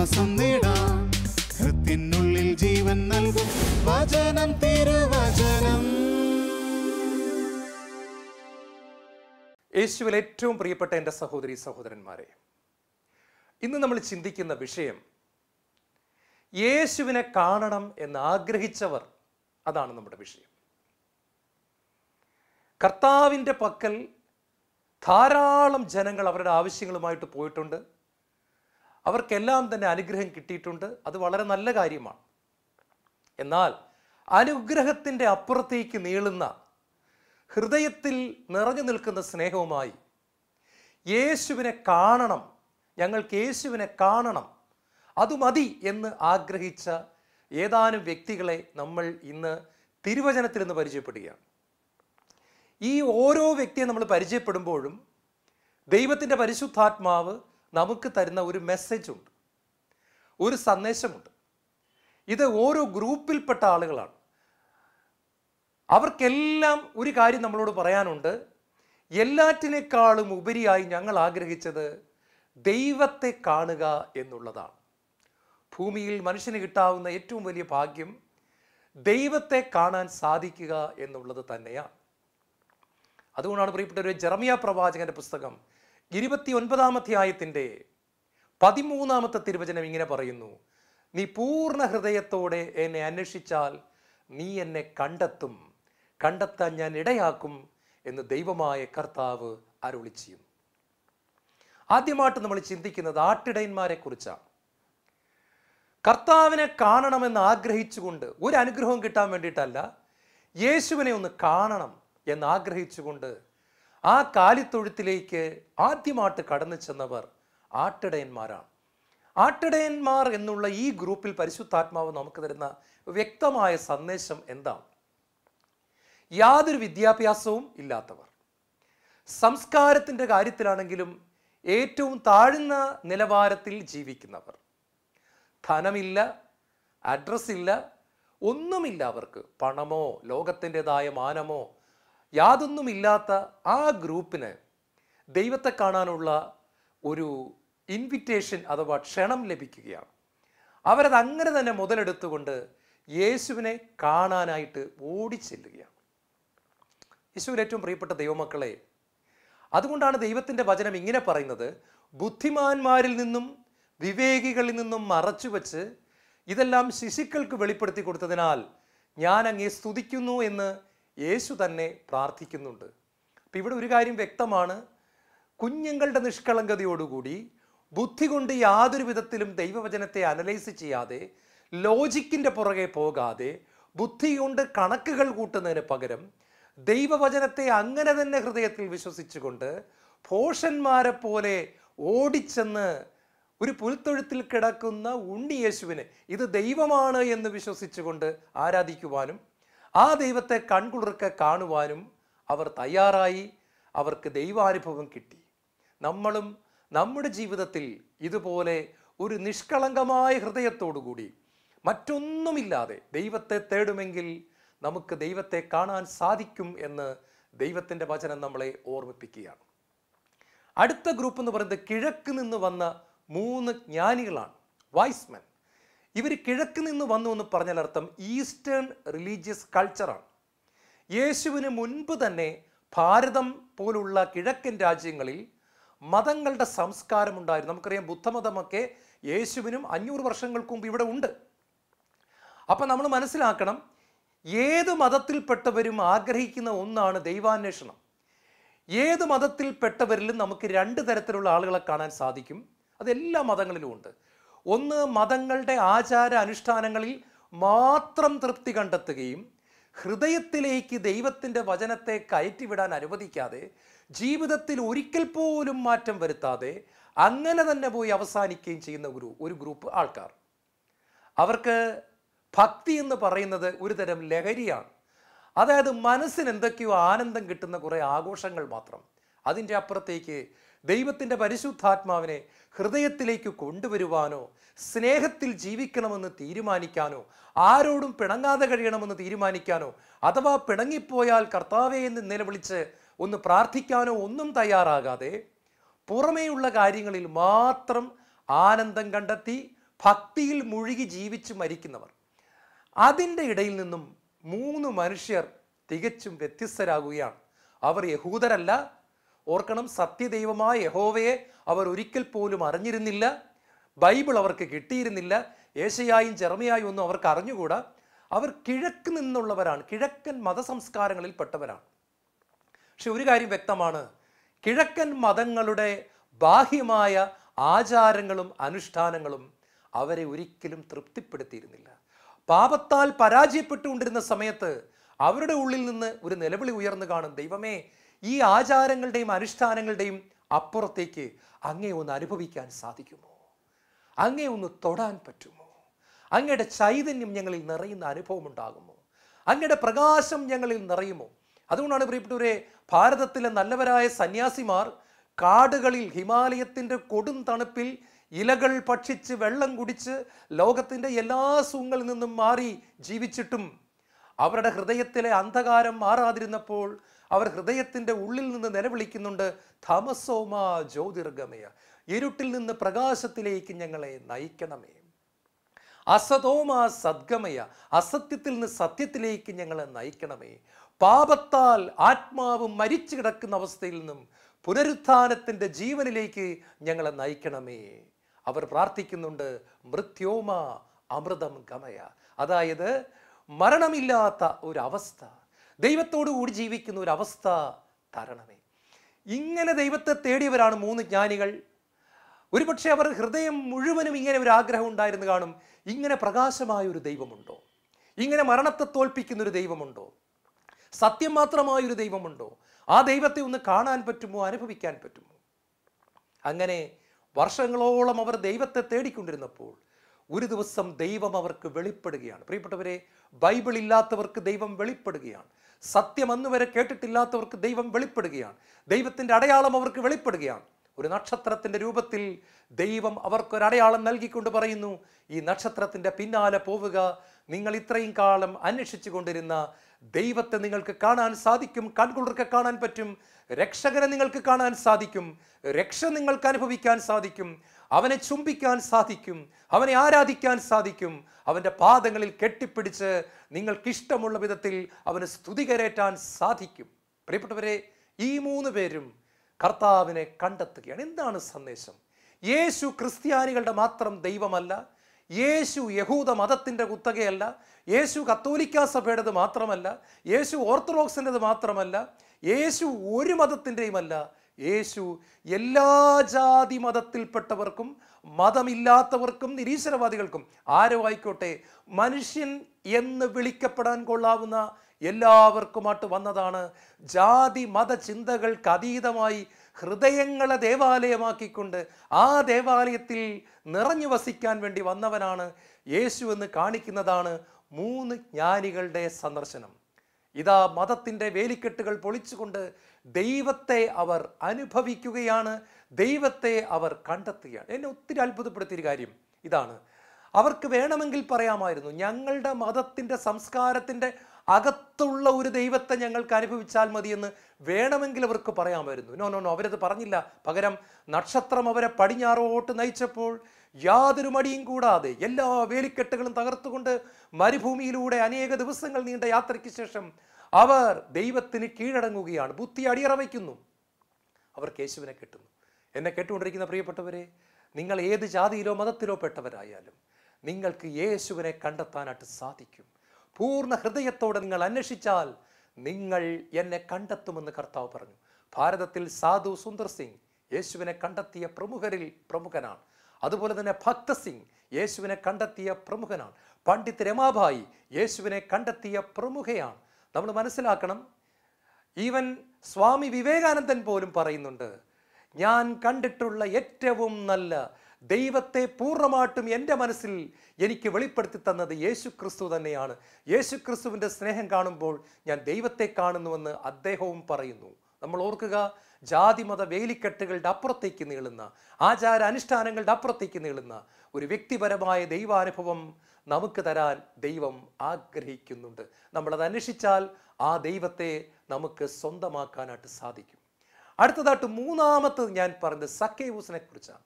ആശ്വാസം നേടാം. ഹൃത്തിനുള്ളിൽ ജീവൻ നൽകും വചനം, തിരുവചനം. യേശുവിൽ ഏറ്റവും പ്രിയപ്പെട്ട എൻ്റെ സഹോദരി സഹോദരന്മാരെ, ഇന്ന് നമ്മൾ ചിന്തിക്കുന്ന വിഷയം യേശുവിനെ കാണണം എന്ന് ആഗ്രഹിച്ചവർ. അതാണ് നമ്മുടെ വിഷയം. കർത്താവിൻ്റെ പക്കൽ ധാരാളം ജനങ്ങൾ അവരുടെ ആവശ്യങ്ങളുമായിട്ട് പോയിട്ടുണ്ട്. അവർക്കെല്ലാം തന്നെ അനുഗ്രഹം കിട്ടിയിട്ടുണ്ട്. അത് വളരെ നല്ല കാര്യമാണ്. എന്നാൽ അനുഗ്രഹത്തിൻ്റെ അപ്പുറത്തേക്ക് നീളുന്ന, ഹൃദയത്തിൽ നിറഞ്ഞു നിൽക്കുന്ന സ്നേഹവുമായി യേശുവിനെ കാണണം, ഞങ്ങൾക്ക് യേശുവിനെ കാണണം, അത് മതി എന്ന് ആഗ്രഹിച്ച ഏതാനും വ്യക്തികളെ നമ്മൾ ഇന്ന് തിരുവചനത്തിൽ നിന്ന് പരിചയപ്പെടുകയാണ്. ഈ ഓരോ വ്യക്തിയെ നമ്മൾ പരിചയപ്പെടുമ്പോഴും ദൈവത്തിൻ്റെ പരിശുദ്ധാത്മാവ് നമുക്ക് തരുന്ന ഒരു മെസ്സേജുണ്ട്, ഒരു സന്ദേശമുണ്ട്. ഇത് ഓരോ ഗ്രൂപ്പിൽപ്പെട്ട ആളുകളാണ്. അവർക്കെല്ലാം ഒരു കാര്യം നമ്മളോട് പറയാനുണ്ട്. എല്ലാറ്റിനേക്കാളും ഉപരിയായി ഞങ്ങൾ ആഗ്രഹിച്ചത് ദൈവത്തെ കാണുക എന്നുള്ളതാണ്. ഭൂമിയിൽ മനുഷ്യന് കിട്ടാവുന്ന ഏറ്റവും വലിയ ഭാഗ്യം ദൈവത്തെ കാണാൻ സാധിക്കുക എന്നുള്ളത് തന്നെയാണ്. അതുകൊണ്ടാണ് പ്രിയപ്പെട്ട ജെറമിയ പ്രവാചകന്റെ പുസ്തകം 29-ാം അധ്യായത്തിൻ്റെ 13-ാമത്തെ തിരുവചനം ഇങ്ങനെ പറയുന്നു: നീ പൂർണ്ണ ഹൃദയത്തോടെ എന്നെ അന്വേഷിച്ചാൽ നീ എന്നെ കണ്ടെത്തും, കണ്ടെത്താൻ ഞാൻ ഇടയാക്കും എന്ന് ദൈവമായ കർത്താവ് അരുളി ചെയ്യുന്നു. ആദ്യമായിട്ട് നമ്മൾ ചിന്തിക്കുന്നത് ആട്ടിടയന്മാരെ കുറിച്ചാണ്. കർത്താവിനെ കാണണമെന്ന് ആഗ്രഹിച്ചുകൊണ്ട്, ഒരു അനുഗ്രഹവും കിട്ടാൻ വേണ്ടിയിട്ടല്ല, യേശുവിനെ ഒന്ന് കാണണം എന്ന് ആഗ്രഹിച്ചുകൊണ്ട് ആ കാലിത്തൊഴുത്തിലേക്ക് ആദ്യമായിട്ട് കടന്നു ചെന്നവർ ആട്ടിടയന്മാരാണ്. ആട്ടിടയന്മാർ എന്നുള്ള ഈ ഗ്രൂപ്പിൽ പരിശുദ്ധാത്മാവ് നമുക്ക് തരുന്ന വ്യക്തമായ സന്ദേശം എന്താണ്? യാതൊരു വിദ്യാഭ്യാസവും ഇല്ലാത്തവർ, സംസ്കാരത്തിൻ്റെ കാര്യത്തിലാണെങ്കിലും ഏറ്റവും താഴ്ന്ന നിലവാരത്തിൽ ജീവിക്കുന്നവർ, ധനമില്ല, അഡ്രസ് ഇല്ല, ഒന്നുമില്ല അവർക്ക്, പണമോ ലോകത്തിൻ്റെതായ മാനമോ യാതൊന്നുമില്ലാത്ത ആ ഗ്രൂപ്പിന് ദൈവത്തെ കാണാനുള്ള ഒരു ഇൻവിറ്റേഷൻ അഥവാ ക്ഷണം ലഭിക്കുകയാണ്. അവരത് അങ്ങനെ തന്നെ മുതലെടുത്തുകൊണ്ട് യേശുവിനെ കാണാനായിട്ട് ഓടിച്ചെല്ലുകയാണ്. യേശുവിൽ ഏറ്റവും പ്രിയപ്പെട്ട ദൈവമക്കളെ, അതുകൊണ്ടാണ് ദൈവത്തിൻ്റെ വചനം ഇങ്ങനെ പറയുന്നത്: ബുദ്ധിമാന്മാരിൽ നിന്നും വിവേകികളിൽ നിന്നും മറച്ചു വച്ച് ഇതെല്ലാം ശിശുക്കൾക്ക് വെളിപ്പെടുത്തി കൊടുത്തതിനാൽ ഞാൻ അങ്ങേ സ്തുതിക്കുന്നു എന്ന് യേശു തന്നെ പ്രാർത്ഥിക്കുന്നുണ്ട്. അപ്പം ഇവിടെ ഒരു കാര്യം വ്യക്തമാണ്. കുഞ്ഞുങ്ങളുടെ നിഷ്കളങ്കതയോടുകൂടി, ബുദ്ധി കൊണ്ട് യാതൊരു വിധത്തിലും ദൈവവചനത്തെ അനലൈസ് ചെയ്യാതെ, ലോജിക്കിൻ്റെ പുറകെ പോകാതെ, ബുദ്ധി കൊണ്ട് കണക്കുകൾ കൂട്ടുന്നതിന് പകരം ദൈവവചനത്തെ അങ്ങനെ തന്നെ ഹൃദയത്തിൽ വിശ്വസിച്ചുകൊണ്ട് ഭോഷന്മാരെ പോലെ ഓടിച്ചെന്ന് ഒരു പുൽത്തൊഴുത്തിൽ കിടക്കുന്ന ഉണ്ണി യേശുവിനെ ഇത് ദൈവമാണ് എന്ന് വിശ്വസിച്ചുകൊണ്ട് ആരാധിക്കുവാനും ആ ദൈവത്തെ കൺകുളിർക്കെ കാണുവാനും അവർ തയ്യാറായി. അവർക്ക് ദൈവാനുഭവം കിട്ടി. നമ്മളും നമ്മുടെ ജീവിതത്തിൽ ഇതുപോലെ ഒരു നിഷ്കളങ്കമായ ഹൃദയത്തോടുകൂടി മറ്റൊന്നുമില്ലാതെ ദൈവത്തെ തേടുമെങ്കിൽ നമുക്ക് ദൈവത്തെ കാണാൻ സാധിക്കും എന്ന് ദൈവത്തിൻ്റെ വചനം നമ്മളെ ഓർമ്മിപ്പിക്കുകയാണ്. അടുത്ത ഗ്രൂപ്പ് എന്ന് പറയുന്നത് കിഴക്ക് നിന്ന് വന്ന 3 ജ്ഞാനികളാണ്, വൈസ്മെൻ. ഇവർ കിഴക്ക് നിന്ന് വന്നു എന്ന് പറഞ്ഞാൽ അർത്ഥം ഈസ്റ്റേൺ റിലീജിയസ് കൾച്ചറാണ്. യേശുവിന് മുൻപ് തന്നെ ഭാരതം പോലുള്ള കിഴക്കൻ രാജ്യങ്ങളിൽ മതങ്ങളുടെ സംസ്കാരം ഉണ്ടായിരുന്നു. നമുക്കറിയാം, ബുദ്ധമതമൊക്കെ യേശുവിനും 500 വർഷങ്ങൾക്ക് മുമ്പ് ഇവിടെ ഉണ്ട്. അപ്പം നമ്മൾ മനസ്സിലാക്കണം, ഏത് മതത്തിൽപ്പെട്ടവരും ആഗ്രഹിക്കുന്ന ഒന്നാണ് ദൈവാന്വേഷണം. ഏത് മതത്തിൽപ്പെട്ടവരിലും നമുക്ക് 2 തരത്തിലുള്ള ആളുകളെ കാണാൻ സാധിക്കും. അതെല്ലാ മതങ്ങളിലും ഉണ്ട്. ഒന്ന്, മതങ്ങളുടെ ആചാര അനുഷ്ഠാനങ്ങളിൽ മാത്രം തൃപ്തി കണ്ടെത്തുകയും ഹൃദയത്തിലേക്ക് ദൈവത്തിൻ്റെ വചനത്തെ കയറ്റിവിടാൻ അനുവദിക്കാതെ, ജീവിതത്തിൽ ഒരിക്കൽ പോലും മാറ്റം വരുത്താതെ അങ്ങനെ തന്നെ പോയി അവസാനിക്കുകയും ചെയ്യുന്ന ഒരു ഗ്രൂപ്പ് ആൾക്കാർ. അവർക്ക് ഭക്തി എന്ന് പറയുന്നത് ഒരു തരം ലഹരിയാണ്. അതായത് മനസ്സിന് എന്തൊക്കെയോ ആനന്ദം കിട്ടുന്ന കുറേ ആഘോഷങ്ങൾ മാത്രം. അതിൻ്റെ അപ്പുറത്തേക്ക് ദൈവത്തിൻ്റെ പരിശുദ്ധാത്മാവിനെ ഹൃദയത്തിലേക്ക് കൊണ്ടുവരുവാനോ, സ്നേഹത്തിൽ ജീവിക്കണമെന്ന് തീരുമാനിക്കാനോ, ആരോടും പിണങ്ങാതെ കഴിയണമെന്ന് തീരുമാനിക്കാനോ, അഥവാ പിണങ്ങിപ്പോയാൽ കർത്താവേ എന്ന് നിലവിളിച്ച് ഒന്ന് പ്രാർത്ഥിക്കാനോ ഒന്നും തയ്യാറാകാതെ പുറമേയുള്ള കാര്യങ്ങളിൽ മാത്രം ആനന്ദം കണ്ടെത്തി ഭക്തിയിൽ മുഴുകി ജീവിച്ച് മരിക്കുന്നവർ. അതിൻ്റെ ഇടയിൽ നിന്നും 3 മനുഷ്യർ തികച്ചും വ്യത്യസ്തരാകുകയാണ്. അവർ യഹൂദരല്ല. ഓർക്കണം, സത്യദൈവമായ യഹോവയെ അവർ ഒരിക്കൽ പോലും അറിഞ്ഞിരുന്നില്ല. ബൈബിൾ അവർക്ക് കിട്ടിയിരുന്നില്ല. യേശയായും ജെറമിയായും ഒന്നും അവർക്ക് അറിഞ്ഞുകൂടാ. അവർ കിഴക്ക് നിന്നുള്ളവരാണ്, കിഴക്കൻ മതസംസ്കാരങ്ങളിൽ പെട്ടവരാണ്. പക്ഷെ ഒരു കാര്യം വ്യക്തമാണ്, കിഴക്കൻ മതങ്ങളുടെ ബാഹ്യമായ ആചാരങ്ങളും അനുഷ്ഠാനങ്ങളും അവരെ ഒരിക്കലും തൃപ്തിപ്പെടുത്തിയിരുന്നില്ല. പാപത്താൽ പരാജയപ്പെട്ടുകൊണ്ടിരുന്ന സമയത്ത് അവരുടെ ഉള്ളിൽ നിന്ന് ഒരു നിലവിളി ഉയർന്നു കാണും, ദൈവമേ, ഈ ആചാരങ്ങളുടെയും അനുഷ്ഠാനങ്ങളുടെയും അപ്പുറത്തേക്ക് അങ്ങേ ഒന്ന് അനുഭവിക്കാൻ സാധിക്കുമോ? അങ്ങേ ഒന്ന് തൊടാൻ പറ്റുമോ? അങ്ങയുടെ ചൈതന്യം ഞങ്ങളിൽ നിറയുന്ന അനുഭവം ഉണ്ടാകുമോ? അങ്ങയുടെ പ്രകാശം ഞങ്ങളിൽ നിറയുമോ? അതുകൊണ്ടാണ് പ്രിയപ്പെട്ടവരെ, ഭാരതത്തിലെ നല്ലവരായ സന്യാസിമാർ കാടുകളിൽ ഹിമാലയത്തിൻ്റെ കൊടും തണുപ്പിൽ ഇലകൾ ഭക്ഷിച്ച് വെള്ളം കുടിച്ച് ലോകത്തിൻ്റെ എല്ലാ സുഖങ്ങളിൽ നിന്നും മാറി ജീവിച്ചിട്ടും അവരുടെ ഹൃദയത്തിലെ അന്ധകാരം മാറാതിരുന്നപ്പോൾ അവർ ഹൃദയത്തിൻ്റെ ഉള്ളിൽ നിന്ന് നിലവിളിക്കുന്നുണ്ട്, തമസോമ ജ്യോതിർഗമയ, ഇരുട്ടിൽ നിന്ന് പ്രകാശത്തിലേക്ക് ഞങ്ങളെ നയിക്കണമേ. അസതോമ സദ്ഗമയ, അസത്യത്തിൽ നിന്ന് സത്യത്തിലേക്ക് ഞങ്ങളെ നയിക്കണമേ. പാപത്താൽ ആത്മാവ് മരിച്ചു കിടക്കുന്ന അവസ്ഥയിൽ നിന്നും പുനരുത്ഥാനത്തിൻ്റെ ജീവനിലേക്ക് ഞങ്ങളെ നയിക്കണമേ. അവർ പ്രാർത്ഥിക്കുന്നുണ്ട്, മൃത്യോമ അമൃതം ഗമയ, അതായത് മരണമില്ലാത്ത ഒരവസ്ഥ, ദൈവത്തോടു കൂടി ജീവിക്കുന്ന ഒരവസ്ഥ തരണമേ. ഇങ്ങനെ ദൈവത്തെ തേടിയവരാണ് 3 ജ്ഞാനികൾ. ഒരുപക്ഷെ അവർ ഹൃദയം മുഴുവനും ഇങ്ങനെ ഒരു ആഗ്രഹം ഉണ്ടായിരുന്നു കാണും, ഇങ്ങനെ പ്രകാശമായ ഒരു ദൈവമുണ്ടോ? ഇങ്ങനെ മരണത്തെ തോൽപ്പിക്കുന്ന ഒരു ദൈവമുണ്ടോ? സത്യം മാത്രമായൊരു ദൈവമുണ്ടോ? ആ ദൈവത്തെ ഒന്ന് കാണാൻ പറ്റുമോ? അനുഭവിക്കാൻ പറ്റുമോ? അങ്ങനെ വർഷങ്ങളോളം അവർ ദൈവത്തെ തേടിക്കൊണ്ടിരുന്നപ്പോൾ ഒരു ദിവസം ദൈവം അവർക്ക് വെളിപ്പെടുകയാണ്. പ്രിയപ്പെട്ടവരെ, ബൈബിൾ ഇല്ലാത്തവർക്ക് ദൈവം വെളിപ്പെടുകയാണ്. സത്യം അന്ന് വരെ കേട്ടിട്ടില്ലാത്തവർക്ക് ദൈവം വെളിപ്പെടുകയാണ്. ദൈവത്തിൻ്റെ അടയാളം അവർക്ക് വെളിപ്പെടുകയാണ്. ഒരു നക്ഷത്രത്തിൻ്റെ രൂപത്തിൽ ദൈവം അവർക്കൊരടയാളം നൽകിക്കൊണ്ട് പറയുന്നു, ഈ നക്ഷത്രത്തിൻ്റെ പിന്നാലെ പോവുക, നിങ്ങൾ ഇത്രയും കാലം അന്വേഷിച്ചു കൊണ്ടിരുന്ന ദൈവത്തെ നിങ്ങൾക്ക് കാണാൻ സാധിക്കും, കൺകുളിർക്ക് കാണാൻ പറ്റും, രക്ഷകനെ നിങ്ങൾക്ക് കാണാൻ സാധിക്കും, രക്ഷ നിങ്ങൾക്ക് അനുഭവിക്കാൻ സാധിക്കും, അവനെ ചുംബിക്കാൻ സാധിക്കും, അവനെ ആരാധിക്കാൻ സാധിക്കും, അവൻ്റെ പാദങ്ങളിൽ കെട്ടിപ്പിടിച്ച് നിങ്ങൾക്കിഷ്ടമുള്ള വിധത്തിൽ അവന് സ്തുതി കരേറ്റാൻ സാധിക്കും. പ്രിയപ്പെട്ടവരെ, ഈ 3 പേരും കർത്താവിനെ കണ്ടെത്തുകയാണ്. എന്താണ് സന്ദേശം? യേശു ക്രിസ്ത്യാനികളുടെ മാത്രം ദൈവമല്ല, യേശു യഹൂദ മതത്തിൻ്റെ കുത്തകയല്ല, യേശു കത്തോലിക്ക സഭയുടേത് മാത്രമല്ല, യേശു ഓർത്തഡോക്സിൻ്റെത് മാത്രമല്ല, യേശു ഒരു മതത്തിൻ്റെയുമല്ല, യേശു എല്ലാ ജാതി മതത്തിൽപ്പെട്ടവർക്കും മതമില്ലാത്തവർക്കും നിരീശ്വരവാദികൾക്കും ആരോ ആയിക്കോട്ടെ, മനുഷ്യൻ എന്ന് വിളിക്കപ്പെടാൻ കൊള്ളാവുന്ന എല്ലാവർക്കുമായിട്ട് വന്നതാണ്. ജാതി മത ചിന്തകൾക്ക് അതീതമായി ഹൃദയങ്ങളെ ദേവാലയമാക്കിക്കൊണ്ട് ആ ദേവാലയത്തിൽ നിറഞ്ഞു വസിക്കാൻ വേണ്ടി വന്നവനാണ് യേശു എന്ന് കാണിക്കുന്നതാണ് 3 ജ്ഞാനികളുടെ സന്ദർശനം. ഇതാ മതത്തിൻ്റെ വേലിക്കെട്ടുകൾ പൊളിച്ചുകൊണ്ട് ദൈവത്തെ അവർ അനുഭവിക്കുകയാണ്, ദൈവത്തെ അവർ കണ്ടെത്തുകയാണ്. എന്നെ ഒത്തിരി അത്ഭുതപ്പെടുത്തിയൊരു കാര്യം ഇതാണ്. അവർക്ക് വേണമെങ്കിൽ പറയാമായിരുന്നു, ഞങ്ങളുടെ മതത്തിൻ്റെ സംസ്കാരത്തിൻ്റെ അകത്തുള്ള ഒരു ദൈവത്തെ ഞങ്ങൾക്ക് അനുഭവിച്ചാൽ മതിയെന്ന് വേണമെങ്കിൽ അവർക്ക് പറയാമായിരുന്നു. നോ, അവരത് പറഞ്ഞില്ല. പകരം നക്ഷത്രം അവരെ പടിഞ്ഞാറോട്ട് നയിച്ചപ്പോൾ യാതൊരു മടിയും കൂടാതെ എല്ലാ വേലിക്കെട്ടുകളും തകർത്തുകൊണ്ട് മരുഭൂമിയിലൂടെ അനേക ദിവസങ്ങൾ നീണ്ട യാത്രയ്ക്ക് ശേഷം അവർ ദൈവത്തിന് കീഴടങ്ങുകയാണ്. ബുദ്ധി അടിയറ വയ്ക്കുന്നു. അവർ യേശുവിനെ കെട്ടുന്നു. എന്നെ കേട്ടുകൊണ്ടിരിക്കുന്ന പ്രിയപ്പെട്ടവരെ, നിങ്ങൾ ഏത് ജാതിയിലോ മതത്തിലോ പെട്ടവരായാലും നിങ്ങൾക്ക് യേശുവിനെ കണ്ടെത്താനായിട്ട് സാധിക്കും. പൂർണ്ണ ഹൃദയത്തോടെ നിങ്ങൾ അന്വേഷിച്ചാൽ നിങ്ങൾ എന്നെ കണ്ടെത്തുമെന്ന് കർത്താവ് പറഞ്ഞു. ഭാരതത്തിൽ സാധു സുന്ദർ സിംഗ് യേശുവിനെ കണ്ടെത്തിയ പ്രമുഖരിൽ പ്രമുഖനാണ്. അതുപോലെ തന്നെ ഭക്ത സിംഗ് യേശുവിനെ കണ്ടെത്തിയ പ്രമുഖനാണ്. പണ്ഡിറ്റ് രമാഭായി യേശുവിനെ കണ്ടെത്തിയ പ്രമുഖയാണ്. നമ്മൾ മനസ്സിലാക്കണം, ഈവൻ സ്വാമി വിവേകാനന്ദൻ പോലും പറയുന്നുണ്ട്, ഞാൻ കണ്ടിട്ടുള്ള ഏറ്റവും നല്ല ദൈവത്തെ പൂർണ്ണമായിട്ടും എൻ്റെ മനസ്സിൽ എനിക്ക് വെളിപ്പെടുത്തി തന്നത് യേശു ക്രിസ്തു തന്നെയാണ്. യേശു ക്രിസ്തുവിൻ്റെ സ്നേഹം കാണുമ്പോൾ ഞാൻ ദൈവത്തെ കാണുന്നുവെന്ന് അദ്ദേഹവും പറയുന്നു. നമ്മൾ ഓർക്കുക, ജാതിമത വേലിക്കെട്ടുകളുടെ അപ്പുറത്തേക്ക് നീളുന്ന, ആചാര അനുഷ്ഠാനങ്ങളുടെ അപ്പുറത്തേക്ക് നീളുന്ന ഒരു വ്യക്തിപരമായ ദൈവാനുഭവം നമുക്ക് തരാൻ ദൈവം ആഗ്രഹിക്കുന്നുണ്ട്. നമ്മളത് അന്വേഷിച്ചാൽ ആ ദൈവത്തെ നമുക്ക് സ്വന്തമാക്കാനായിട്ട് സാധിക്കും. അടുത്തതായിട്ട് 3ാമത്തത് ഞാൻ പറഞ്ഞത് സക്കേവൂസിനെ കുറിച്ചാണ്.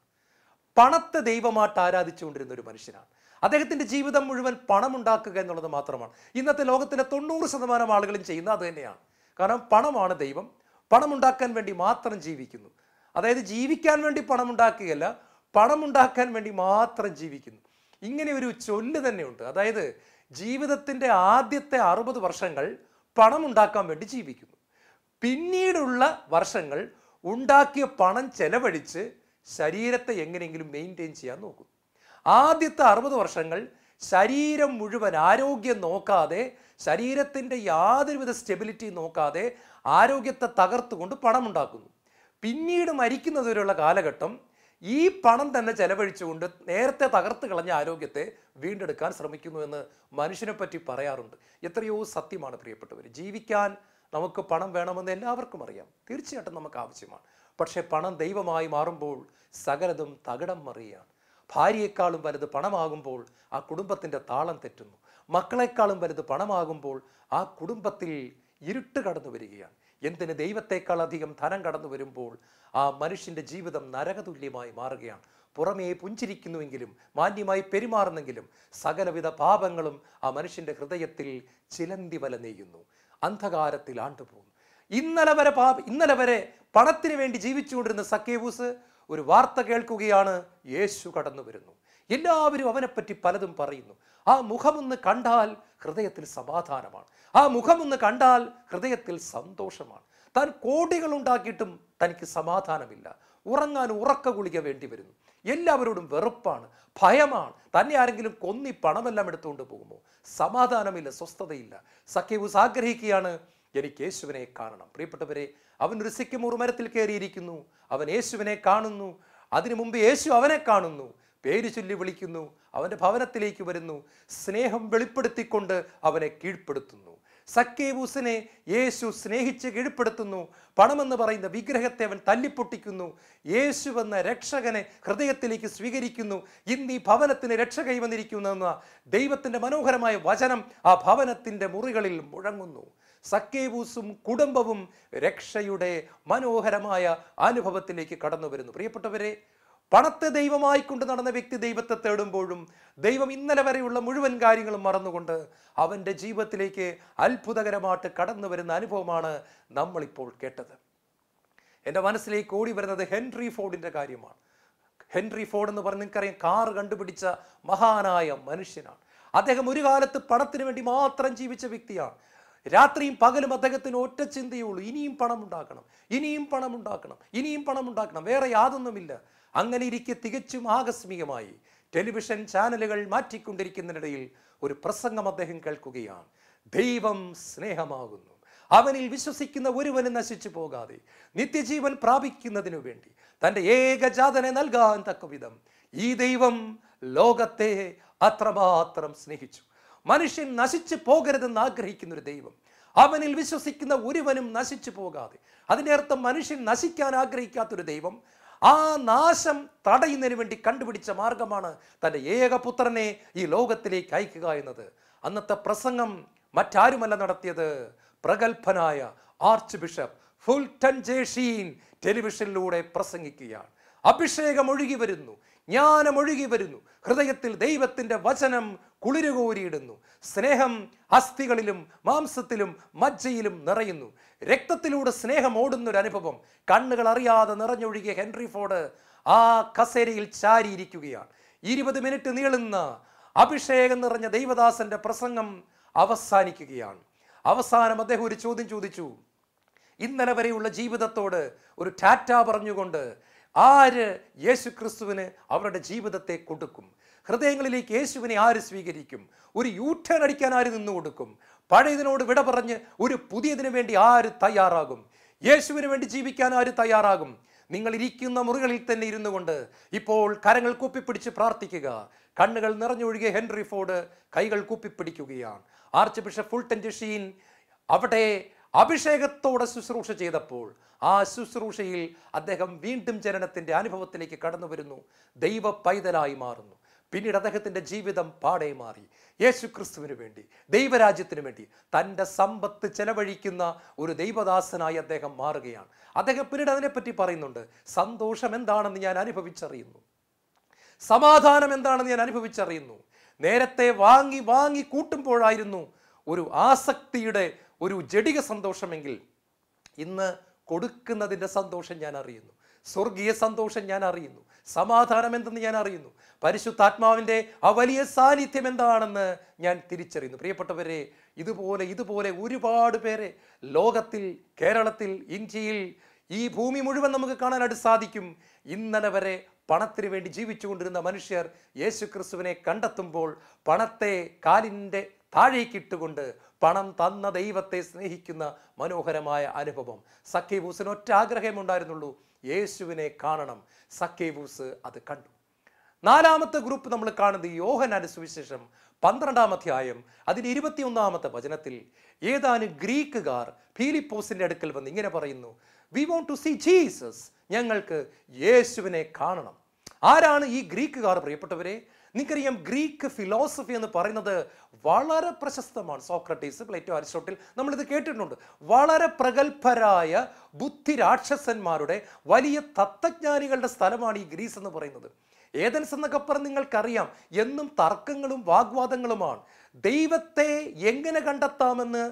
പണത്തെ ദൈവമായിട്ട് ആരാധിച്ചുകൊണ്ടിരുന്ന ഒരു മനുഷ്യനാണ്. അദ്ദേഹത്തിൻ്റെ ജീവിതം മുഴുവൻ പണമുണ്ടാക്കുക എന്നുള്ളത് മാത്രമാണ്. ഇന്നത്തെ ലോകത്തിലെ 90% ആളുകളും ചെയ്യുന്ന അത് തന്നെയാണ്. കാരണം പണമാണ് ദൈവം. പണമുണ്ടാക്കാൻ വേണ്ടി മാത്രം ജീവിക്കുന്നു. അതായത് ജീവിക്കാൻ വേണ്ടി പണമുണ്ടാക്കുകയല്ല, പണമുണ്ടാക്കാൻ വേണ്ടി മാത്രം ജീവിക്കുന്നു. ഇങ്ങനെ ഒരു ചൊല്ല് തന്നെയുണ്ട്. അതായത് ജീവിതത്തിൻ്റെ ആദ്യത്തെ 60 വർഷങ്ങൾ പണമുണ്ടാക്കാൻ വേണ്ടി ജീവിക്കുന്നു. പിന്നീടുള്ള വർഷങ്ങൾ ഉണ്ടാക്കിയ പണം ചെലവഴിച്ച് ശരീരത്തെ എങ്ങനെയെങ്കിലും മെയിൻറ്റെയിൻ ചെയ്യാൻ നോക്കും. ആദ്യത്തെ 60 വർഷങ്ങൾ ശരീരം മുഴുവൻ ആരോഗ്യം നോക്കാതെ, ശരീരത്തിൻ്റെ യാതൊരുവിധ സ്റ്റെബിലിറ്റി നോക്കാതെ ആരോഗ്യത്തെ തകർത്തുകൊണ്ട് പണമുണ്ടാക്കുന്നു. പിന്നീട് മരിക്കുന്നതുവരെയുള്ള കാലഘട്ടം ഈ പണം തന്നെ ചെലവഴിച്ചുകൊണ്ട് നേരത്തെ തകർത്ത് കളഞ്ഞ ആരോഗ്യത്തെ വീണ്ടെടുക്കാൻ ശ്രമിക്കുന്നു എന്ന് മനുഷ്യനെ പറ്റി പറയാറുണ്ട്. എത്രയോ സത്യമാണ് പ്രിയപ്പെട്ടവർ. ജീവിക്കാൻ നമുക്ക് പണം വേണമെന്ന് എല്ലാവർക്കും അറിയാം. തീർച്ചയായിട്ടും നമുക്ക് ആവശ്യമാണ്. പക്ഷേ പണം ദൈവമായി മാറുമ്പോൾ സകലതും തകിടം മറിയുകയാണ്. ഭാര്യയെക്കാളും വലുത് പണമാകുമ്പോൾ ആ കുടുംബത്തിൻ്റെ താളം തെറ്റുന്നു. മക്കളെക്കാളും വലുത് പണമാകുമ്പോൾ ആ കുടുംബത്തിൽ ഇരുട്ട് കടന്നു വരികയാണ്. എന്തിന് ദൈവത്തെക്കാൾ അധികം ധനം കടന്നു വരുമ്പോൾ ആ മനുഷ്യൻ്റെ ജീവിതം നരകതുല്യമായി മാറുകയാണ്. പുറമേ പുഞ്ചിരിക്കുന്നുവെങ്കിലും മാന്യമായി പെരുമാറുന്നെങ്കിലും സകലവിധ പാപങ്ങളും ആ മനുഷ്യൻ്റെ ഹൃദയത്തിൽ ചിലന്തി വല നെയ്യുന്നു. അന്ധകാരത്തിൽ ആണ്ടുപോകുന്നു. ഇന്നലെ വരെ പണത്തിന് വേണ്ടി ജീവിച്ചുകൊണ്ടിരുന്ന സക്കേവൂസ് ഒരു വാർത്ത കേൾക്കുകയാണ്. യേശു കടന്നു വരുന്നു. എല്ലാവരും അവനെപ്പറ്റി പലതും പറയുന്നു. ആ മുഖമൊന്ന് കണ്ടാൽ ഹൃദയത്തിൽ സമാധാനമാണ്. ആ മുഖമൊന്ന് കണ്ടാൽ ഹൃദയത്തിൽ സന്തോഷമാണ്. താൻ കോടികൾ ഉണ്ടാക്കിയിട്ടും തനിക്ക് സമാധാനമില്ല. ഉറങ്ങാൻ ഉറക്ക ഗുളിക വേണ്ടി വരുന്നു. എല്ലാവരോടും വെറുപ്പാണ്, ഭയമാണ്. തന്നെ ആരെങ്കിലും കൊന്നി പണമെല്ലാം എടുത്തുകൊണ്ട് പോകുമോ? സമാധാനമില്ല, സ്വസ്ഥതയില്ല. സക്കേവൂസ് ആഗ്രഹിക്കുകയാണ്, എനിക്ക് യേശുവിനെ കാണണം. പ്രിയപ്പെട്ടവരെ, അവൻ ഒരു സിക്കമൂർ മരത്തിൽ കയറിയിരിക്കുന്നു. അവൻ യേശുവിനെ കാണുന്നു. അതിനു മുമ്പ് യേശു അവനെ കാണുന്നു. പേര് ചൊല്ലി വിളിക്കുന്നു. അവൻ്റെ ഭവനത്തിലേക്ക് വരുന്നു. സ്നേഹം വെളിപ്പെടുത്തിക്കൊണ്ട് അവനെ കീഴ്പ്പെടുത്തുന്നു. സക്കേവൂസിനെ യേശു സ്നേഹിച്ച് കീഴ്പ്പെടുത്തുന്നു. പണമെന്ന് പറയുന്ന വിഗ്രഹത്തെ അവൻ തല്ലിപ്പൊട്ടിക്കുന്നു. യേശുവെന്ന രക്ഷകനെ ഹൃദയത്തിലേക്ക് സ്വീകരിക്കുന്നു. ഇന്ന് ഈ ഭവനത്തിന് രക്ഷ കൈവന്നിരിക്കുന്നെന്ന ദൈവത്തിൻ്റെ മനോഹരമായ വചനം ആ ഭവനത്തിൻ്റെ മുറികളിൽ മുഴങ്ങുന്നു. സക്കേവൂസും കുടുംബവും രക്ഷയുടെ മനോഹരമായ അനുഭവത്തിലേക്ക് കടന്നു വരുന്നു. പ്രിയപ്പെട്ടവരെ, പണത്തെ ദൈവമായി കൊണ്ട് നടന്ന വ്യക്തി ദൈവത്തെ തേടുമ്പോഴും ദൈവം ഇന്നലെ വരെയുള്ള മുഴുവൻ കാര്യങ്ങളും മറന്നുകൊണ്ട് അവൻ്റെ ജീവിതത്തിലേക്ക് അത്ഭുതകരമായിട്ട് കടന്നു വരുന്ന അനുഭവമാണ് നമ്മളിപ്പോൾ കേട്ടത്. എൻ്റെ മനസ്സിലേക്ക് ഓടി വരുന്നത് ഹെൻറി ഫോർഡിൻ്റെ കാര്യമാണ്. ഹെൻറി ഫോർഡ് എന്ന് പറഞ്ഞ് നിങ്ങൾക്കറിയാം, കാറ് കണ്ടുപിടിച്ച മഹാനായ മനുഷ്യനാണ്. അദ്ദേഹം ഒരു കാലത്ത് പണത്തിന് വേണ്ടി മാത്രം ജീവിച്ച വ്യക്തിയാണ്. രാത്രിയും പകലും അദ്ദേഹത്തിന് ഒറ്റ ചിന്തയുള്ളൂ, ഇനിയും പണം ഉണ്ടാക്കണം, ഇനിയും പണം ഉണ്ടാക്കണം, ഇനിയും പണം ഉണ്ടാക്കണം, വേറെ യാതൊന്നുമില്ല. അങ്ങനെ ഇരിക്കെ തികച്ചും ആകസ്മികമായി ടെലിവിഷൻ ചാനലുകൾ മാറ്റിക്കൊണ്ടിരിക്കുന്നതിനിടയിൽ ഒരു പ്രസംഗം അദ്ദേഹം കേൾക്കുകയാണ്. ദൈവം സ്നേഹമാകുന്നു, അവനിൽ വിശ്വസിക്കുന്ന ഒരുവനും നശിച്ചു പോകാതെ നിത്യജീവൻ പ്രാപിക്കുന്നതിനു വേണ്ടി തൻ്റെ ഏകജാതനെ നൽകാൻ തക്കവിധം ഈ ദൈവം ലോകത്തെ അത്രമാത്രം സ്നേഹിച്ചു. മനുഷ്യൻ നശിച്ചു പോകരുതെന്ന് ആഗ്രഹിക്കുന്ന ഒരു ദൈവം, അവനിൽ വിശ്വസിക്കുന്ന ഒരുവനും നശിച്ചു പോകാതെ. അതിൻ്റെ അർത്ഥം മനുഷ്യൻ നശിക്കാൻ ആഗ്രഹിക്കാത്തൊരു ദൈവം ആ നാശം തടയുന്നതിന് വേണ്ടി കണ്ടുപിടിച്ച മാർഗമാണ് തൻ്റെ ഏകപുത്രനെ ഈ ലോകത്തിലേക്ക് അയക്കുക എന്നത്. അന്നത്തെ പ്രസംഗം മറ്റാരുമല്ല നടത്തിയത്, പ്രഗത്ഭനായ archbishop Fulton J Sheen ടെലിവിഷനിലൂടെ പ്രസംഗിക്കുകയാണ്. അഭിഷേകം ഒഴുകി വരുന്നു, ജ്ഞാനം ഒഴുകി വരുന്നു. ഹൃദയത്തിൽ ദൈവത്തിൻ്റെ വചനം കുളിരുകോരിയിടുന്നു. സ്നേഹം അസ്ഥികളിലും മാംസത്തിലും മജ്ജയിലും നിറയുന്നു. രക്തത്തിലൂടെ സ്നേഹം ഓടുന്നൊരു അനുഭവം. കണ്ണുകൾ അറിയാതെ നിറഞ്ഞൊഴുകിയ ഹെൻറി ഫോർഡ് ആ കസേരയിൽ ചാരിയിരിക്കുകയാണ്. 20 മിനിറ്റ് നീളുന്ന അഭിഷേകം നിറഞ്ഞ ദൈവദാസന്റെ പ്രസംഗം അവസാനിക്കുകയാണ്. അവസാനം അദ്ദേഹം ഒരു ചോദ്യം ചോദിച്ചു. ഇന്നലെ വരെയുള്ള ജീവിതത്തോട് ഒരു ടാറ്റ പറഞ്ഞുകൊണ്ട് ആര് യേശു ക്രിസ്തുവിന് അവരുടെ ജീവിതത്തെ കൊടുക്കും? ഹൃദയങ്ങളിലേക്ക് യേശുവിനെ ആര് സ്വീകരിക്കും? ഒരു യൂട്ടേൺ അടിക്കാൻ ആര് നിന്നു കൊടുക്കും? പഴയതിനോട് വിട പറഞ്ഞ് ഒരു പുതിയതിനു വേണ്ടി ആര് തയ്യാറാകും? യേശുവിന് വേണ്ടി ജീവിക്കാൻ ആര് തയ്യാറാകും? നിങ്ങൾ ഇരിക്കുന്ന മുറികളിൽ തന്നെ ഇരുന്നു കൊണ്ട് ഇപ്പോൾ കരങ്ങൾ കൂപ്പിപ്പിടിച്ച് പ്രാർത്ഥിക്കുക. കണ്ണുകൾ നിറഞ്ഞൊഴുകിയ ഹെൻറി ഫോർഡ് കൈകൾ കൂപ്പിപ്പിടിക്കുകയാണ്. Archbishop Fulton J Sheen അവിടെ അഭിഷേകത്തോടെ ശുശ്രൂഷ ചെയ്തപ്പോൾ ആ ശുശ്രൂഷയിൽ അദ്ദേഹം വീണ്ടും ജനനത്തിൻ്റെ അനുഭവത്തിലേക്ക് കടന്നു വരുന്നു. ദൈവ പൈതലായി മാറുന്നു. പിന്നീട് അദ്ദേഹത്തിൻ്റെ ജീവിതം പാടെ മാറി. യേശു ക്രിസ്തുവിന് വേണ്ടി, ദൈവരാജ്യത്തിന് വേണ്ടി തൻ്റെ സമ്പത്ത് ചെലവഴിക്കുന്ന ഒരു ദൈവദാസനായി അദ്ദേഹം മാറുകയാണ്. അദ്ദേഹം പിന്നീട് അതിനെപ്പറ്റി പറയുന്നുണ്ട്. സന്തോഷം എന്താണെന്ന് ഞാൻ അനുഭവിച്ചറിയുന്നു. സമാധാനം എന്താണെന്ന് ഞാൻ അനുഭവിച്ചറിയുന്നു. നേരത്തെ വാങ്ങി വാങ്ങി കൂട്ടുമ്പോഴായിരുന്നു ഒരു ആസക്തിയുടെ ഒരു ജഡിക സന്തോഷമെങ്കിൽ ഇന്ന് കൊടുക്കുന്നതിൻ്റെ സന്തോഷം ഞാൻ അറിയുന്നു. സ്വർഗീയ സന്തോഷം ഞാൻ അറിയുന്നു. സമാധാനം എന്തെന്ന് ഞാൻ അറിയുന്നു. പരിശുദ്ധാത്മാവിൻ്റെ ആ വലിയ സാന്നിധ്യം എന്താണെന്ന് ഞാൻ തിരിച്ചറിയുന്നു. പ്രിയപ്പെട്ടവരെ, ഇതുപോലെ ഒരുപാട് പേരെ ലോകത്തിൽ, കേരളത്തിൽ, ഇന്ത്യയിൽ, ഈ ഭൂമി മുഴുവൻ നമുക്ക് കാണാനായിട്ട് സാധിക്കും. ഇന്നലെ വരെ പണത്തിന് വേണ്ടി ജീവിച്ചുകൊണ്ടിരുന്ന മനുഷ്യർ യേശു ക്രിസ്തുവിനെ കണ്ടെത്തുമ്പോൾ പണത്തെ കാലിൻ്റെ താഴേക്കിട്ടുകൊണ്ട് പണം തന്ന ദൈവത്തെ സ്നേഹിക്കുന്ന മനോഹരമായ അനുഭവം. സക്കേവൂസിന് ഒറ്റ ആഗ്രഹമുണ്ടായിരുന്നുള്ളൂ, യേശുവിനെ കാണണം. സക്കേവൂസ് അത് കണ്ടു. നാലാമത്തെ ഗ്രൂപ്പ് നമ്മൾ കാണുന്നത് യോഹന്നാന്റെ സുവിശേഷം 12-ാം അധ്യായം അതിന് 21-ാമത്തെ വചനത്തിൽ ഏതാനും ഗ്രീക്കുകാർ ഫിലിപ്പോസിന്റെ അടുക്കൽ വന്ന് ഇങ്ങനെ പറയുന്നു, we want to see Jesus, ഞങ്ങൾക്ക് യേശുവിനെ കാണണം. ആരാണ് ഈ ഗ്രീക്കുകാർ? പ്രിയപ്പെട്ടവരെ, നിങ്ങൾക്കറിയാം, ഗ്രീക്ക് ഫിലോസഫി എന്ന് പറയുന്നത് വളരെ പ്രശസ്തമാണ്. സോക്രട്ടീസ്, പ്ലേറ്റോ, അരിസ്റ്റോട്ടിൽ, നമ്മളിത് കേട്ടിട്ടുണ്ട്. വളരെ പ്രഗത്ഭരായ ബുദ്ധി രാക്ഷസന്മാരുടെ വലിയ തത്വജ്ഞാനികളുടെ സ്ഥലമാണ് ഈ ഗ്രീസ് എന്ന് പറയുന്നത്. ഏതൻസ് എന്നൊക്കെ പറഞ്ഞ് നിങ്ങൾക്കറിയാം, എന്നും തർക്കങ്ങളും വാഗ്വാദങ്ങളുമാണ്. ദൈവത്തെ എങ്ങനെ കണ്ടെത്താമെന്ന്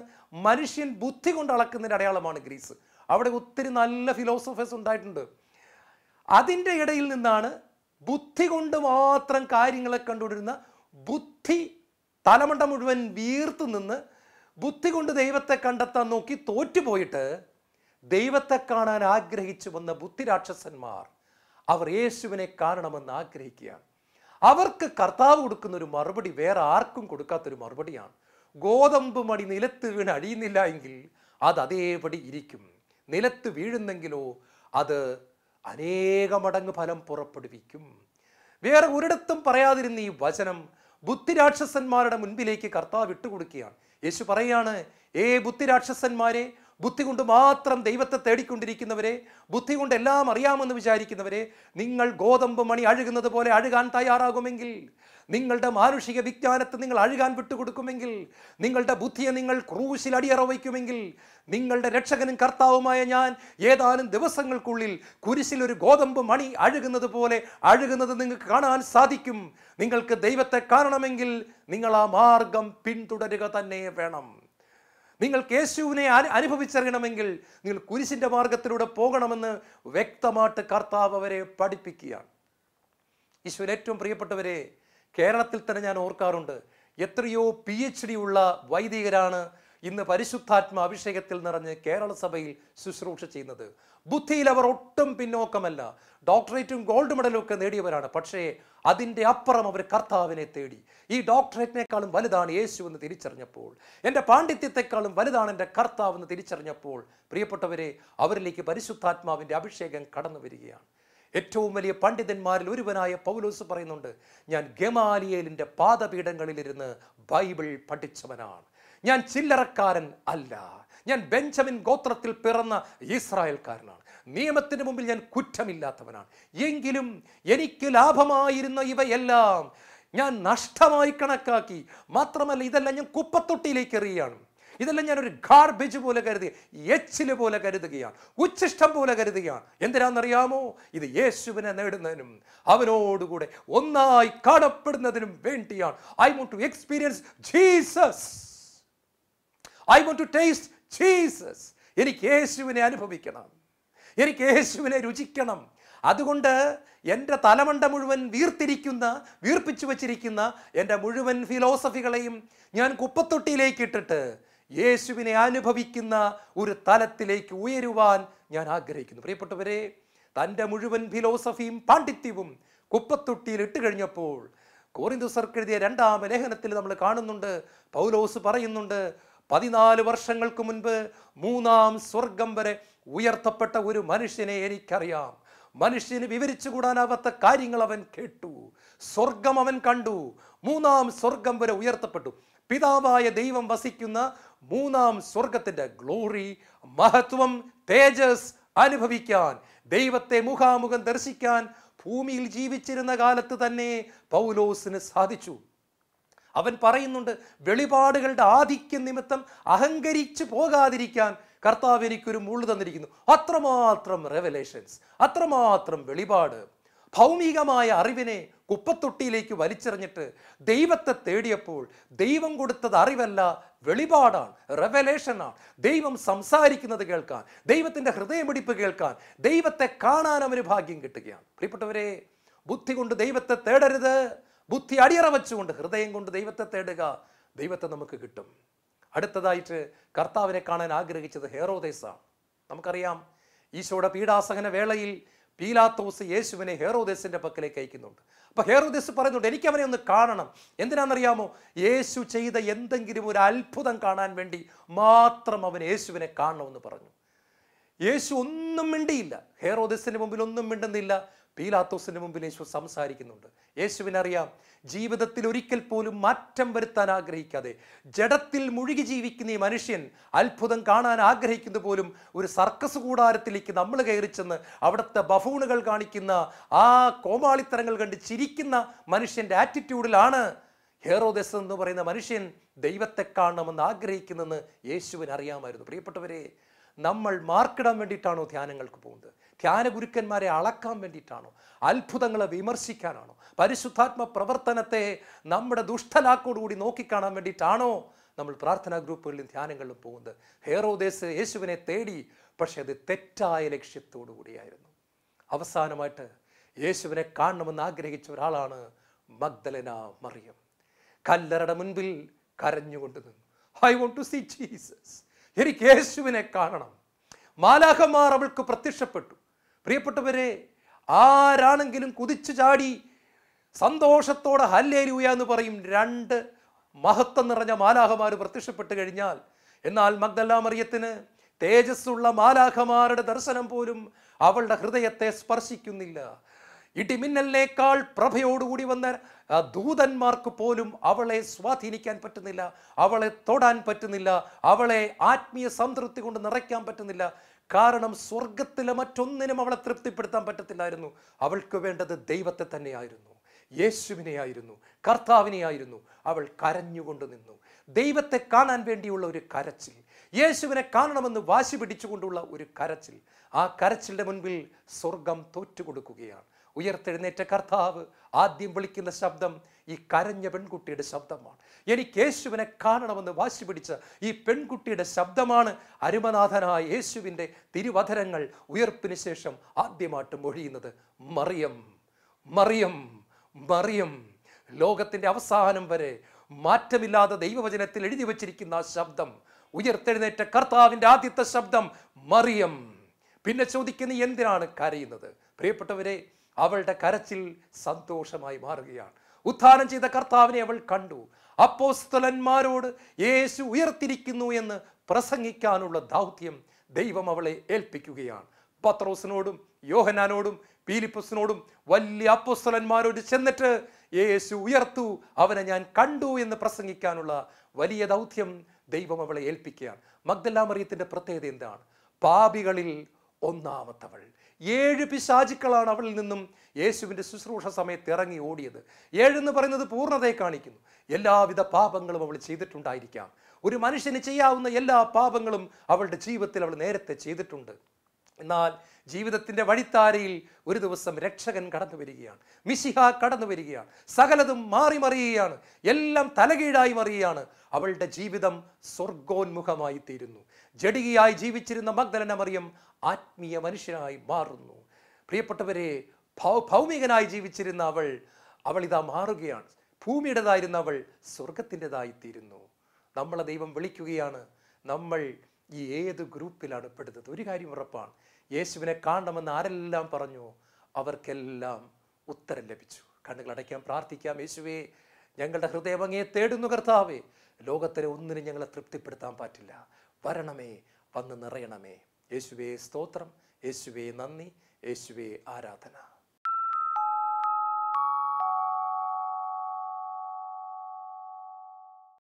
മനുഷ്യൻ ബുദ്ധി കൊണ്ട് അളക്കുന്നതിൻ്റെ അടയാളമാണ് ഗ്രീസ്. അവിടെ ഒത്തിരി നല്ല ഫിലോസഫേഴ്സ് ഉണ്ടായിട്ടുണ്ട്. അതിൻ്റെ ഇടയിൽ നിന്നാണ് ബുദ്ധി കൊണ്ട് മാത്രം കാര്യങ്ങളെ കണ്ടുകൊണ്ടിരുന്ന ബുദ്ധി തലമണ്ട മുഴുവൻ വീർത്തു നിന്ന് ബുദ്ധി കൊണ്ട് ദൈവത്തെ കണ്ടെത്താൻ നോക്കി തോറ്റുപോയിട്ട് ദൈവത്തെ കാണാൻ ആഗ്രഹിച്ചു വന്ന ബുദ്ധി രാക്ഷസന്മാർ അവർ യേശുവിനെ കാണണമെന്ന് ആഗ്രഹിക്കുകയാണ്. അവർക്ക് കർത്താവ് കൊടുക്കുന്ന ഒരു മറുപടി വേറെ ആർക്കും കൊടുക്കാത്തൊരു മറുപടിയാണ്. ഗോതമ്പ് മണി നിലത്ത് വീണ് അടിയുന്നില്ല എങ്കിൽ അത് അതേപടി ഇരിക്കും. നിലത്ത് വീഴുന്നെങ്കിലോ അത് അനേക മടങ്ങ് ഫലം പുറപ്പെടുവിക്കും. വേറെ ഒരിടത്തും പറയാതിരുന്ന ഈ വചനം ബുദ്ധിരാക്ഷസന്മാരുടെ മുൻപിലേക്ക് കർത്താവ് വിട്ടുകൊടുക്കുകയാണ്. യേശു പറയാണ്, ബുദ്ധി രാക്ഷസന്മാരെ, ബുദ്ധി കൊണ്ട് മാത്രം ദൈവത്തെ തേടിക്കൊണ്ടിരിക്കുന്നവരെ, ബുദ്ധി കൊണ്ട് എല്ലാം അറിയാമെന്ന് വിചാരിക്കുന്നവരെ, നിങ്ങൾ ഗോതമ്പ് മണി അഴുകുന്നത് പോലെ അഴുകാൻ തയ്യാറാകുമെങ്കിൽ, നിങ്ങളുടെ മാനുഷിക വിജ്ഞാനത്തെ നിങ്ങൾ അഴുകാൻ വിട്ടുകൊടുക്കുമെങ്കിൽ, നിങ്ങളുടെ ബുദ്ധിയെ നിങ്ങൾ ക്രൂശിൽ അടിയറ വയ്ക്കുമെങ്കിൽ, നിങ്ങളുടെ രക്ഷകനും കർത്താവുമായ ഞാൻ ഏതാനും ദിവസങ്ങൾക്കുള്ളിൽ കുരിശിൽ ഒരു ഗോതമ്പ് മണി അഴുകുന്നത് പോലെ അഴുകുന്നത് നിങ്ങൾക്ക് കാണാൻ സാധിക്കും. നിങ്ങൾക്ക് ദൈവത്തെ കാണണമെങ്കിൽ നിങ്ങൾ ആ മാർഗം പിന്തുടരുക തന്നെ വേണം. നിങ്ങൾക്ക് യേശുവിനെ അനുഭവിച്ചറിയണമെങ്കിൽ നിങ്ങൾ കുരിശിൻ്റെ മാർഗത്തിലൂടെ പോകണമെന്ന് വ്യക്തമായിട്ട് കർത്താവ് അവരെ പഠിപ്പിക്കുകയാണ്. ഈശോയുടെ ഏറ്റവും പ്രിയപ്പെട്ടവരെ, കേരളത്തിൽ തന്നെ ഞാൻ ഓർക്കാറുണ്ട്, എത്രയോ PhD ഉള്ള വൈദികരാണ് ഇന്ന് പരിശുദ്ധാത്മ അഭിഷേകത്തിൽ നിറഞ്ഞ് കേരള സഭയിൽ ശുശ്രൂഷ ചെയ്യുന്നത്. ബുദ്ധിയിൽ അവർ ഒട്ടും പിന്നോക്കമല്ല, ഡോക്ടറേറ്റും ഗോൾഡ് മെഡലും ഒക്കെ നേടിയവരാണ്. പക്ഷേ അതിൻ്റെ അപ്പുറം അവർ കർത്താവിനെ തേടി. ഈ ഡോക്ടറേറ്റിനേക്കാളും വലുതാണ് യേശു എന്ന് തിരിച്ചറിഞ്ഞപ്പോൾ, എൻ്റെ പാണ്ഡിത്യത്തെക്കാളും വലുതാണ് എൻ്റെ കർത്താവ് എന്ന് തിരിച്ചറിഞ്ഞപ്പോൾ, പ്രിയപ്പെട്ടവരെ, അവരിലേക്ക് പരിശുദ്ധാത്മാവിൻ്റെ അഭിഷേകം കടന്നു വരികയാണ്. ഏറ്റവും വലിയ പണ്ഡിതന്മാരിൽ ഒരുവനായ പൗലോസ് പറയുന്നുണ്ട്, ഞാൻ ഗമാലിയേലിൻ്റെ പാദപീഠങ്ങളിലിരുന്ന് ബൈബിൾ പഠിച്ചവനാണ്. ഞാൻ ചില്ലറക്കാരൻ അല്ല, ഞാൻ ബെഞ്ചമിൻ ഗോത്രത്തിൽ പിറന്ന ഇസ്രായേൽക്കാരനാണ്. നിയമത്തിന് മുമ്പിൽ ഞാൻ കുറ്റമില്ലാത്തവനാണ്. എങ്കിലും എനിക്ക് ലാഭമായിരുന്ന ഇവയെല്ലാം ഞാൻ നഷ്ടമായി കണക്കാക്കി. മാത്രമല്ല, ഇതെല്ലാം ഞാൻ കുപ്പത്തൊട്ടിയിലേക്ക് എറിയുകയാണ്. ഇതെല്ലാം ഞാനൊരു ഗാർബേജ് പോലെ കരുതുക, എച്ചില് പോലെ കരുതുകയാണ്, ഉച്ഛിഷ്ടം പോലെ കരുതുകയാണ്. എന്തിനാണെന്നറിയാമോ? ഇത് യേശുവിനെ നേടുന്നതിനും അവനോടുകൂടെ ഒന്നായി കാണപ്പെടുന്നതിനും വേണ്ടിയാണ്. I want to experience Jesus. I want to taste Jesus. എനിക്ക് യേശുവിനെ അനുഭവിക്കണം, എനിക്ക് യേശുവിനെ രുചിക്കണം. അതുകൊണ്ട് എൻ്റെ തലമണ്ട മുഴുവൻ വീർപ്പിച്ചു വച്ചിരിക്കുന്ന എൻ്റെ മുഴുവൻ ഫിലോസഫികളെയും ഞാൻ കുപ്പത്തൊട്ടിയിലേക്ക് ഇട്ടിട്ട് യേശുവിനെ അനുഭവിക്കുന്ന ഒരു തലത്തിലേക്ക് ഉയരുവാൻ ഞാൻ ആഗ്രഹിക്കുന്നു. പ്രിയപ്പെട്ടവരെ, തൻ്റെ മുഴുവൻ ഫിലോസഫിയും പാണ്ഡിത്യവും കുപ്പത്തൊട്ടിയിൽ ഇട്ട് കഴിഞ്ഞപ്പോൾ കൊരിന്ത്യർക്ക് എഴുതിയ 2-ാം ലേഖനത്തിൽ നമ്മൾ കാണുന്നുണ്ട്, പൗലോസ് പറയുന്നുണ്ട്, 14 വർഷങ്ങൾക്ക് മുൻപ് 3-ാം സ്വർഗം വരെ ഉയർത്തപ്പെട്ട ഒരു മനുഷ്യനെ എനിക്കറിയാം. മനുഷ്യന് വിവരിച്ചു കൂടാനാവാത്ത കാര്യങ്ങൾ അവൻ കേട്ടു. സ്വർഗം അവൻ കണ്ടു. 3-ാം സ്വർഗം വരെ ഉയർത്തപ്പെട്ടു. പിതാവായ ദൈവം വസിക്കുന്ന 3-ാം സ്വർഗത്തിന്റെ ഗ്ലോറി, മഹത്വം, തേജസ് അനുഭവിക്കാൻ, ദൈവത്തെ മുഖാമുഖം ദർശിക്കാൻ ഭൂമിയിൽ ജീവിച്ചിരുന്ന കാലത്ത് തന്നെ പൗലോസിന് സാധിച്ചു. അവൻ പറയുന്നുണ്ട്, വെളിപാടുകളുടെ ആധിക്യം നിമിത്തം അഹങ്കരിച്ചു പോകാതിരിക്കാൻ കർത്താവ് എനിക്കൊരു മുള്ളു തന്നിരിക്കുന്നു. അത്രമാത്രം റെവലേഷൻസ്, അത്രമാത്രം വെളിപാട്. ഭൗമികമായ അറിവിനെ കുപ്പത്തൊട്ടിയിലേക്ക് വലിച്ചെറിഞ്ഞിട്ട് ദൈവത്തെ തേടിയപ്പോൾ ദൈവം കൊടുത്തത് അറിവല്ല, വെളിപാടാണ്, റെവലേഷനാണ്. ദൈവം സംസാരിക്കുന്നത് കേൾക്കാൻ, ദൈവത്തിൻ്റെ ഹൃദയമിടിപ്പ് കേൾക്കാൻ, ദൈവത്തെ കാണാൻ അവന് ഭാഗ്യം കിട്ടുകയാണ്. പ്രിയപ്പെട്ടവരെ, ബുദ്ധി കൊണ്ട് ദൈവത്തെ തേടരുത്, ബുദ്ധി അടിയറ വെച്ചുകൊണ്ട് ഹൃദയം കൊണ്ട് ദൈവത്തെ തേടുക. ദൈവത്തെ നമുക്ക് കിട്ടും. അടുത്തതായിട്ട് കർത്താവിനെ കാണാൻ ആഗ്രഹിച്ചത് ഹെറോദേസാണ്. നമുക്കറിയാം, ഈശോയുടെ പീഡാസഹന വേളയിൽ പീലാത്തോസ് യേശുവിനെ ഹെറോദേസിന്റെ പക്കലേക്ക് അയക്കുന്നുണ്ട്. അപ്പൊ ഹെറോദേസ് പറയുന്നുണ്ട്, എനിക്ക് അവനെ ഒന്ന് കാണണം. എന്തിനാണെന്നറിയാമോ? യേശു ചെയ്ത എന്തെങ്കിലും ഒരു അത്ഭുതം കാണാൻ വേണ്ടി മാത്രം അവൻ യേശുവിനെ കാണണമെന്ന് പറഞ്ഞു. യേശു ഒന്നും മിണ്ടിയില്ല, ഹെറോദേസിന്റെ മുമ്പിൽ ഒന്നും മിണ്ടുന്നില്ല. പീലാത്തോസിന്റെ മുമ്പിൽ യേശു സംസാരിക്കുന്നുണ്ട്. യേശുവിനറിയാം, ജീവിതത്തിൽ ഒരിക്കൽ പോലും മാറ്റം വരുത്താൻ ആഗ്രഹിക്കാതെ ജഡത്തിൽ മുഴുകി ജീവിക്കുന്ന ഈ മനുഷ്യൻ അത്ഭുതം കാണാൻ ആഗ്രഹിക്കുന്ന പോലും ഒരു സർക്കസ് കൂടാരത്തിലേക്ക് നമ്മൾ കയറി ചെന്ന് അവിടുത്തെ ബഫൂണുകൾ കാണിക്കുന്ന ആ കോമാളിത്തരങ്ങൾ കണ്ട് ചിരിക്കുന്ന മനുഷ്യന്റെ ആറ്റിറ്റ്യൂഡിലാണ് ഹെറോദേസ് എന്ന് പറയുന്ന മനുഷ്യൻ ദൈവത്തെ കാണണമെന്ന് ആഗ്രഹിക്കുന്നതെന്ന് യേശുവിന് അറിയാമായിരുന്നു. പ്രിയപ്പെട്ടവരെ, നമ്മൾ മാർക്കിടാൻ വേണ്ടിയിട്ടാണോ ധ്യാനങ്ങൾക്ക് പോകുന്നത്? ധ്യാന ഗുരുക്കന്മാരെ അളക്കാൻ വേണ്ടിയിട്ടാണോ? അത്ഭുതങ്ങളെ വിമർശിക്കാനാണോ? പരിശുദ്ധാത്മ പ്രവർത്തനത്തെ നമ്മുടെ ദുഷ്ടലാക്കോടുകൂടി നോക്കിക്കാണാൻ വേണ്ടിയിട്ടാണോ നമ്മൾ പ്രാർത്ഥനാ ഗ്രൂപ്പുകളിലും ധ്യാനങ്ങളിലും പോകുന്നത്? ഹെറോദേസ് യേശുവിനെ തേടി, പക്ഷെ അത് തെറ്റായ ലക്ഷ്യത്തോടു കൂടിയായിരുന്നു. അവസാനമായിട്ട് യേശുവിനെ കാണണമെന്ന് ആഗ്രഹിച്ച ഒരാളാണ് മഗ്ദലന മറിയം. കല്ലറയുടെ മുൻപിൽ കരഞ്ഞുകൊണ്ട് നിന്നു. I want to see Jesus. എനിക്ക് യേശുവിനെ കാണണം. മാലാഖമാർ അവൾക്ക് പ്രത്യക്ഷപ്പെട്ടു. പ്രിയപ്പെട്ടവരെ, ആരാണെങ്കിലും കുതിച്ചു ചാടി സന്തോഷത്തോടെ ഹല്ലേലൂയ എന്ന് പറയും. 2 മഹത്വം നിറഞ്ഞ മാലാഖമാർ പ്രത്യക്ഷപ്പെട്ട് കഴിഞ്ഞാൽ. എന്നാൽ മഗ്ദലന മറിയത്തിന് തേജസ്സുള്ള മാലാഖമാരുടെ ദർശനം പോലും അവളുടെ ഹൃദയത്തെ സ്പർശിക്കുന്നില്ല. ഇടിമിന്നലിനേക്കാൾ പ്രഭയോടുകൂടി വന്ന ദൂതന്മാർക്ക് പോലും അവളെ സ്വാധീനിക്കാൻ പറ്റുന്നില്ല, അവളെ തൊടാൻ പറ്റുന്നില്ല, അവളെ ആത്മീയ സംതൃപ്തി കൊണ്ട് നിറയ്ക്കാൻ പറ്റുന്നില്ല. കാരണം സ്വർഗത്തിലെ മറ്റൊന്നിനും അവളെ തൃപ്തിപ്പെടുത്താൻ പറ്റത്തില്ലായിരുന്നു. അവൾക്ക് വേണ്ടത് ദൈവത്തെ തന്നെയായിരുന്നു, യേശുവിനെയായിരുന്നു, കർത്താവിനെയായിരുന്നു. അവൾ കരഞ്ഞുകൊണ്ട് നിന്നു. ദൈവത്തെ കാണാൻ വേണ്ടിയുള്ള ഒരു കരച്ചിൽ, യേശുവിനെ കാണണമെന്ന് വാശി പിടിച്ചുകൊണ്ടുള്ള ഒരു കരച്ചിൽ. ആ കരച്ചിലിന്റെ മുൻപിൽ സ്വർഗം തോറ്റുകൊടുക്കുകയാണ്. ഉയർത്തെഴുന്നേറ്റ കർത്താവ് ആദ്യം വിളിക്കുന്ന ശബ്ദം ഈ കരഞ്ഞ പെൺകുട്ടിയുടെ ശബ്ദമാണ്. എനിക്ക് യേശുവിനെ കാണണമെന്ന് വാശി പിടിച്ച ഈ പെൺകുട്ടിയുടെ ശബ്ദമാണ് അരുമനാഥനായ യേശുവിൻ്റെ തിരുവധരങ്ങൾ ഉയർപ്പിന് ശേഷം ആദ്യമായിട്ട് മൊഴിയുന്നത്. മറിയം, മറിയം, മറിയം. ലോകത്തിൻ്റെ അവസാനം വരെ മാറ്റമില്ലാതെ ദൈവവചനത്തിൽ എഴുതി വച്ചിരിക്കുന്ന ആ ശബ്ദം, ഉയർത്തെഴുന്നേറ്റ കർത്താവിൻ്റെ ആദ്യത്തെ ശബ്ദം മറിയം. പിന്നെ ചോദിക്കുന്ന എന്തിനാണ് കരയുന്നത്? പ്രിയപ്പെട്ടവരെ, അവളുടെ കരച്ചിൽ സന്തോഷമായി മാറുകയാണ്. ഉത്ഥാനം ചെയ്ത കർത്താവിനെ അവൾ കണ്ടു. അപ്പോസ്തലന്മാരോട് യേശു ഉയർത്തിരിക്കുന്നു എന്ന് പ്രസംഗിക്കാനുള്ള ദൗത്യം ദൈവം അവളെ ഏൽപ്പിക്കുകയാണ്. പത്രോസിനോടും യോഹന്നാനോടും ഫിലിപ്പോസിനോടും വലിയ അപ്പോസ്തലന്മാരോട് ചെന്നിട്ട് യേശു ഉയർത്തു, അവനെ ഞാൻ കണ്ടു എന്ന് പ്രസംഗിക്കാനുള്ള വലിയ ദൗത്യം ദൈവം അവളെ ഏൽപ്പിക്കുകയാണ്. മഗ്ദലന മറിയത്തിന്റെ പ്രത്യേകത എന്താണ്? പാപികളിൽ ഒന്നാമത്തവൾ. 7 പിശാചുക്കളാണ് അവളിൽ നിന്നും യേശുവിൻ്റെ ശുശ്രൂഷ സമയത്ത് ഇറങ്ങി ഓടിയത്. 7 എന്ന് പറയുന്നത് പൂർണ്ണതയെ കാണിക്കുന്നു. എല്ലാവിധ പാപങ്ങളും അവൾ ചെയ്തിട്ടുണ്ടായിരിക്കാം. ഒരു മനുഷ്യന് ചെയ്യാവുന്ന എല്ലാ പാപങ്ങളും അവളുടെ ജീവിതത്തിൽ അവൾ നേരത്തെ ചെയ്തിട്ടുണ്ട്. എന്നാൽ ജീവിതത്തിൻ്റെ വഴിത്താരയിൽ ഒരു ദിവസം രക്ഷകൻ കടന്നു വരികയാണ്, മിശിഹ കടന്നു വരികയാണ്. സകലതും മാറി മറിയുകയാണ്, എല്ലാം തലകീഴായി മറിയുകയാണ്. അവളുടെ ജീവിതം സ്വർഗോന്മുഖമായി തീരുന്നു. ജഡികയായി ജീവിച്ചിരുന്ന മഗ്ദലന മറിയം ആത്മീയ മനുഷ്യനായി മാറുന്നു. പ്രിയപ്പെട്ടവരെ, ഭൗമികനായി ജീവിച്ചിരുന്ന അവൾ ഇതാ മാറുകയാണ്. ഭൂമിയുടേതായിരുന്ന അവൾ സ്വർഗത്തിൻ്റെതായി തീരുന്നു. നമ്മളെ ദൈവം വിളിക്കുകയാണ്. നമ്മൾ ഈ ഏത് ഗ്രൂപ്പിലാണ് പെടുന്നത്? ഒരു കാര്യം ഉറപ്പാണ്, യേശുവിനെ കാണണമെന്ന് ആരെല്ലാം പറഞ്ഞോ അവർക്കെല്ലാം ഉത്തരം ലഭിച്ചു. കണ്ണുകൾ അടയ്ക്കാൻ പ്രാർത്ഥിക്കാം. യേശുവേ, ഞങ്ങളുടെ ഹൃദയം അങ്ങയെ തേടുന്നു കർത്താവേ. ലോകത്തിലെ ഒന്നിനും ഞങ്ങളെ തൃപ്തിപ്പെടുത്താൻ പറ്റില്ല. വരണമേ, വന്ന് നിറയണമേ. യേശുവേ സ്തോത്രം, യേശുവേ നന്ദി, യേശുവേ ആരാധന.